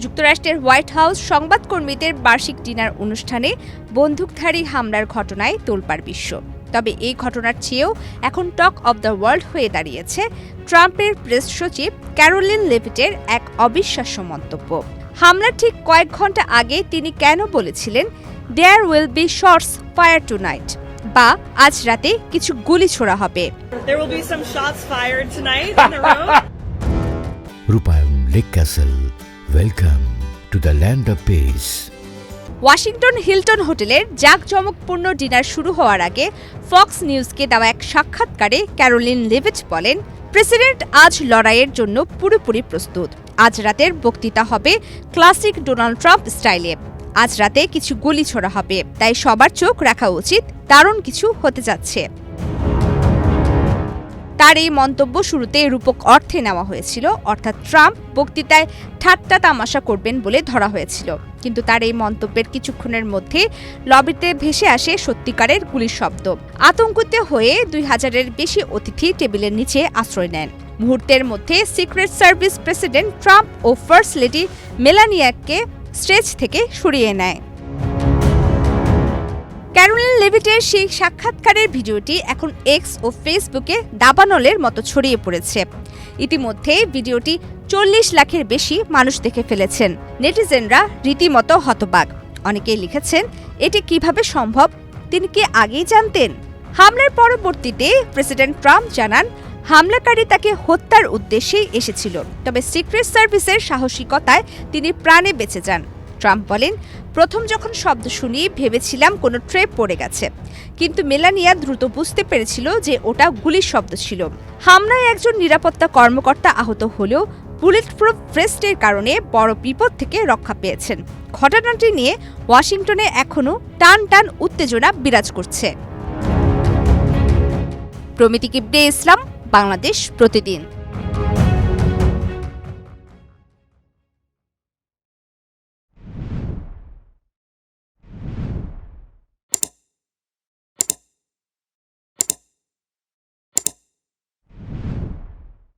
যুক্তরাষ্ট্রের white house সংবাদকর্মীদের বার্ষিক dinner অনুষ্ঠানে বন্দুকধারী হামলার ঘটনায় তোলপাড় বিশ্ব। তবে এই ঘটনার চেয়েও এখন টক অব দ্য ওয়ার্ল্ড হয়ে দাঁড়িয়েছে ট্রাম্পের প্রেস সচিব ক্যারোলিন লেভিটের এক অবিশ্বাস্য মন্তব্য। হামলার ঠিক কয়েক ঘন্টা আগে তিনি কেন বলেছিলেন there will be shots fire tonight, বা আজ রাতে কিছু গুলি ছোড়া হবে। রূপায়ণ lake castle, welcome to the land of peace. Washington Hilton হোটেলের জাঁকজমকপূর্ণ ডিনার শুরু হওয়ার আগে ফক্স নিউজকে দেওয়া এক সাক্ষাৎকারে ক্যারোলিন লেভিট বলেন, প্রেসিডেন্ট আজ লড়াইয়ের জন্য পুরোপুরি প্রস্তুত। আজ রাতের বক্তৃতা হবে ক্লাসিক ডোনাল্ড ট্রাম্প স্টাইলে। আজ রাতে কিছু গুলি ছোড়া হবে, তাই সবার চোখ রাখা উচিত, দারুণ কিছু হতে যাচ্ছে। তার এই মন্তব্য শুরুতে রূপক অর্থে নেওয়া হয়েছিল, অর্থাৎ ট্রাম্প বক্তৃতায় ঠাট্টা তামাশা করবেন বলে ধরা হয়েছিল। কিন্তু তার এই মন্তব্যের কিছুক্ষণের মধ্যে লবিতে ভেসে আসে সত্যিকারের গুলির শব্দ। আতঙ্কিত হয়ে ২০০০-এর বেশি অতিথি টেবিলের নিচে আশ্রয় নেন। মুহূর্তের মধ্যে সিক্রেট সার্ভিস প্রেসিডেন্ট ট্রাম্প ও ফার্স্ট লেডি মেলানিয়াকে স্টেজ থেকে সরিয়ে নেয়। ক্যারোলিন লেভিটের সেই সাক্ষাৎকারের ভিডিওটি এখন এক্স ও ফেসবুকে দাবানলের মতো ছড়িয়ে পড়েছে। ইতিমধ্যে ভিডিওটি ৪০ লাখের বেশি মানুষ দেখে ফেলেছেন। নেটিজেনরা রীতিমতো হতবাক। অনেকেই লিখেছেন, এটি কিভাবে সম্ভব? তিনি কি আগেই জানতেন? হামলার পরবর্তীতে প্রেসিডেন্ট ট্রাম্প জানান, হামলাকারী তাকে হত্যার উদ্দেশ্যেই এসেছিল, তবে সিক্রেট সার্ভিসের সাহসিকতায় তিনি প্রাণে বেঁচে যান। ট্রাম্প বলেন, প্রথম যখন শব্দ শুনি ভেবেছিলাম কোনো ট্রেপ পড়ে গেছে, কিন্তু মেলানিয়া দ্রুত বুঝতে পেরেছিল যে ওটা গুলির শব্দ ছিল। হামলায় একজন নিরাপত্তা কর্মকর্তা আহত হলেও বুলেট প্রুফ ভেস্টের কারণে বড় বিপদ থেকে রক্ষা পেয়েছেন। ঘটনাটি নিয়ে ওয়াশিংটনে এখনও টান টান উত্তেজনা বিরাজ করছে। প্রমিতি কিবরে ইসলাম, বাংলাদেশ প্রতিদিন।